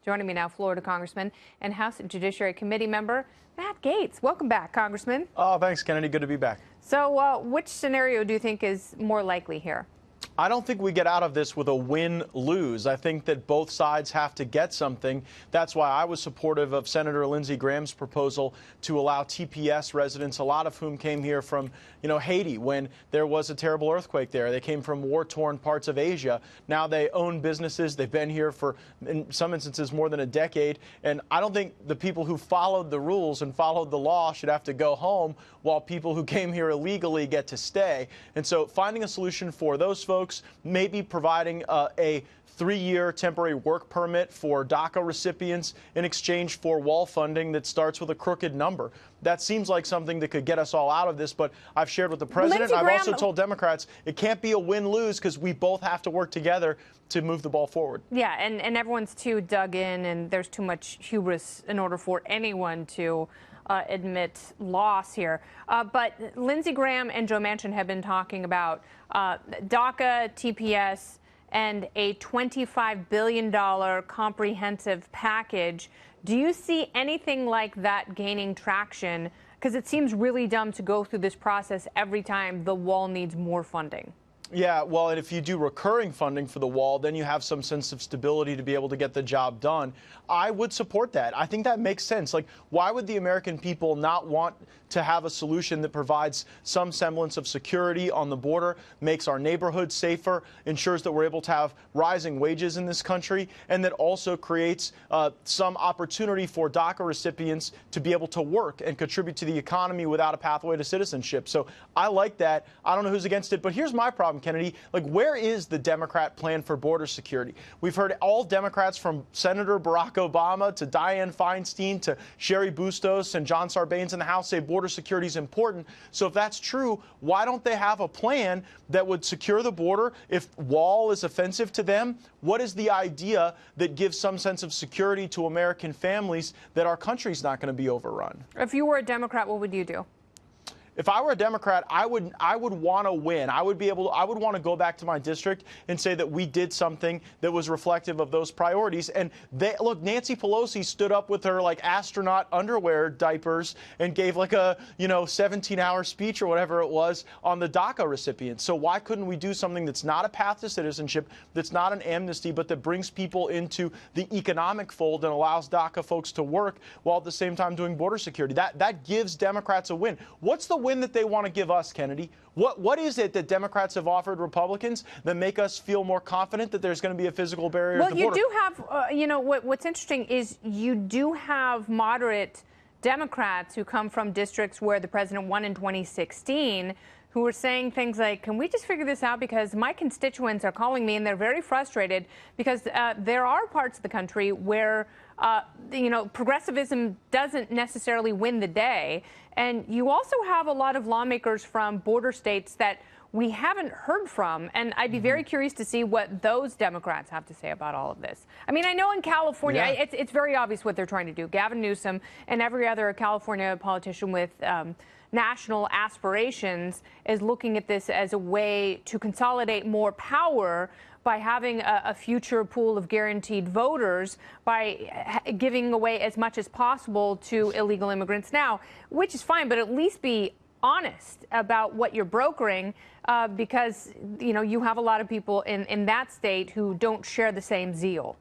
Joining me now, Florida Congressman and House Judiciary Committee member Matt Gaetz. Welcome back, Congressman. Oh, thanks, Kennedy. Good to be back. So which scenario do you think is more likely here? I don't think we get out of this with a win-lose. I think that both sides have to get something. That's why I was supportive of Senator Lindsey Graham's proposal to allow TPS residents, a lot of whom came here from, Haiti when there was a terrible earthquake there. They came from war-torn parts of Asia. Now they own businesses. They've been here for, in some instances, more than a decade. And I don't think the people who followed the rules and followed the law should have to go home while people who came here illegally get to stay. And so finding a solution for those folks, maybe providing a 3-year temporary work permit for DACA recipients in exchange for wall funding that starts with a crooked number. That seems like something that could get us all out of this, but I've shared with the president. I've also told Democrats it can't be a win-lose because we both have to work together to move the ball forward. Yeah, and everyone's too dug in, and there's too much hubris in order for anyone to admit loss here. But Lindsey Graham and Joe Manchin have been talking about DACA, TPS, and a $25 billion comprehensive package. Do you see anything like that gaining traction? Because it seems really dumb to go through this process every time the wall needs more funding. Yeah, well, and if you do recurring funding for the wall, then you have some sense of stability to be able to get the job done. I would support that. I think that makes sense. Like, why would the American people not want to have a solution that provides some semblance of security on the border, makes our neighborhoods safer, ensures that we're able to have rising wages in this country, and that also creates some opportunity for DACA recipients to be able to work and contribute to the economy without a pathway to citizenship. So I like that. I don't know who's against it, but here's my problem, Kennedy. Like, where is the Democrat plan for border security? We've heard all Democrats from Senator Barack Obama to Dianne Feinstein to Sherry Bustos and John Sarbanes in the House say border security is important. So if that's true, why don't they have a plan that would secure the border? If wall is offensive to them, what is the idea that gives some sense of security to American families that our country's not going to be overrun? If you were a Democrat, what would you do? If I were a Democrat, I would want to win. I would want to go back to my district and say that we did something that was reflective of those priorities. And look, Nancy Pelosi stood up with her astronaut underwear diapers and gave a 17-hour speech or whatever it was on the DACA recipients. So why couldn't we do something that's not a path to citizenship, that's not an amnesty, but that brings people into the economic fold and allows DACA folks to work while at the same time doing border security? That gives Democrats a win. What's the win that they want to give us, Kennedy? What is it that Democrats have offered Republicans that make us feel more confident that there's going to be a physical barrier at the border? Well, you do have, what's interesting is you do have moderate Democrats who come from districts where the president won in 2016 who are saying things like, can we just figure this out because my constituents are calling me and they're very frustrated because there are parts of the country where progressivism doesn't necessarily win the day. And you also have a lot of lawmakers from border states that we haven't heard from. And I'd be very curious to see what those Democrats have to say about all of this. I mean, I know in California, it's very obvious what they're trying to do. Gavin Newsom and every other California politician with national aspirations is looking at this as a way to consolidate more power by having a future pool of guaranteed voters, by giving away as much as possible to illegal immigrants now, which is fine, but at least be honest about what you're brokering, because, you have a lot of people in that state who don't share the same zeal.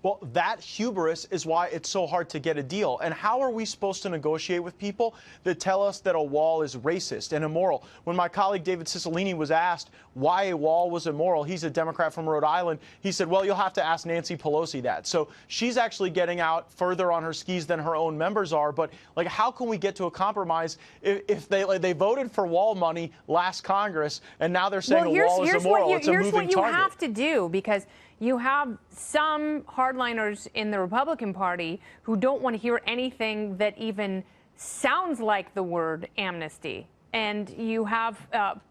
Well, that hubris is why it's so hard to get a deal. And how are we supposed to negotiate with people that tell us that a wall is racist and immoral? When my colleague David Cicilline was asked why a wall was immoral, he's a Democrat from Rhode Island, he said, well, you'll have to ask Nancy Pelosi that. So she's actually getting out further on her skis than her own members are. But, how can we get to a compromise if they voted for wall money last Congress and now they're saying a wall is immoral? It's a moving target. Here's what you have to do, because you have some hardliners in the Republican Party who don't want to hear anything that even sounds like the word amnesty. And you have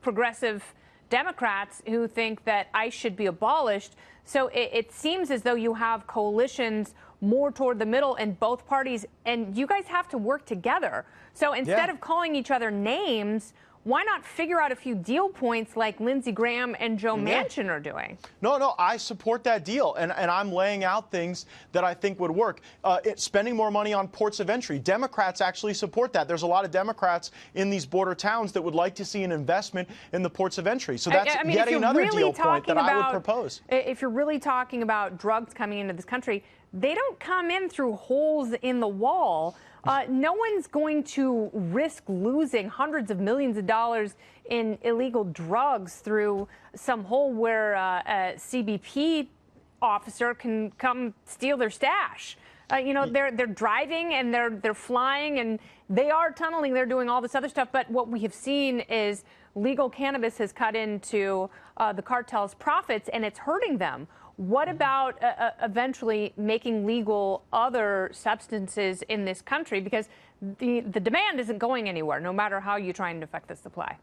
progressive Democrats who think that ICE should be abolished. So it seems as though you have coalitions more toward the middle in both parties, and you guys have to work together. So instead of calling each other names, why not figure out a few deal points like Lindsey Graham and Joe Manchin are doing? No, I support that deal, and I'm laying out things that I think would work. Spending more money on ports of entry. Democrats actually support that. There's a lot of Democrats in these border towns that would like to see an investment in the ports of entry. So that's yet another deal point that I would propose. If you're really talking about drugs coming into this country, they don't come in through holes in the wall. No one's going to risk losing hundreds of millions of dollars in illegal drugs through some hole where a CBP officer can come steal their stash. They're driving and they're flying and they are tunneling. They're doing all this other stuff. But what we have seen is legal cannabis has cut into the cartel's profits and it's hurting them. What about eventually making legal other substances in this country? Because the demand isn't going anywhere, no matter how you try and affect the supply.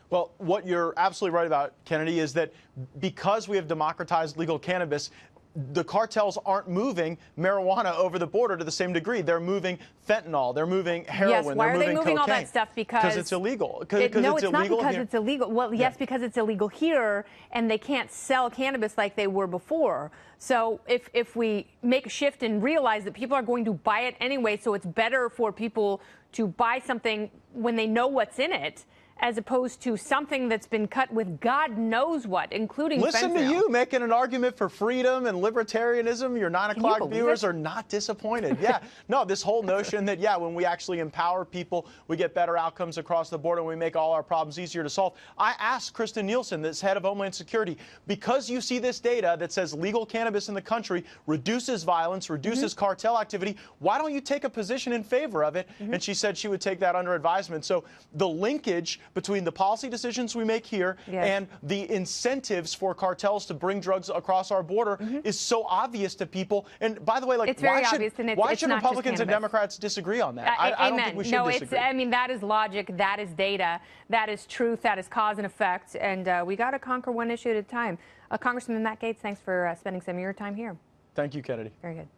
Well, what you're absolutely right about, Kennedy, is that because we have democratized legal cannabis, the cartels aren't moving marijuana over the border to the same degree. They're moving fentanyl. They're moving heroin. Yes, why are they moving all that stuff? Because it's illegal. No, it's not because it's illegal. Well, yes, because it's illegal here, and they can't sell cannabis like they were before. So if we make a shift and realize that people are going to buy it anyway, so it's better for people to buy something when they know what's in it, as opposed to something that's been cut with God knows what, including Listen fentanyl. to you making an argument for freedom and libertarianism. Your 9 o'clock viewers are not disappointed. Yeah, no, this whole notion that, when we actually empower people, we get better outcomes across the board and we make all our problems easier to solve. I asked Kristen Nielsen, this head of Homeland Security, because you see this data that says legal cannabis in the country reduces violence, reduces cartel activity, why don't you take a position in favor of it? And she said she would take that under advisement. So the linkage between the policy decisions we make here and the incentives for cartels to bring drugs across our border is so obvious to people. And by the way, it's very obvious, and why should Republicans and Democrats disagree on that? I don't think we should disagree. I mean, that is logic, that is data, that is truth, that is cause and effect, and we got to conquer one issue at a time. Congressman Matt Gaetz, thanks for spending some of your time here. Thank you, Kennedy. Very good.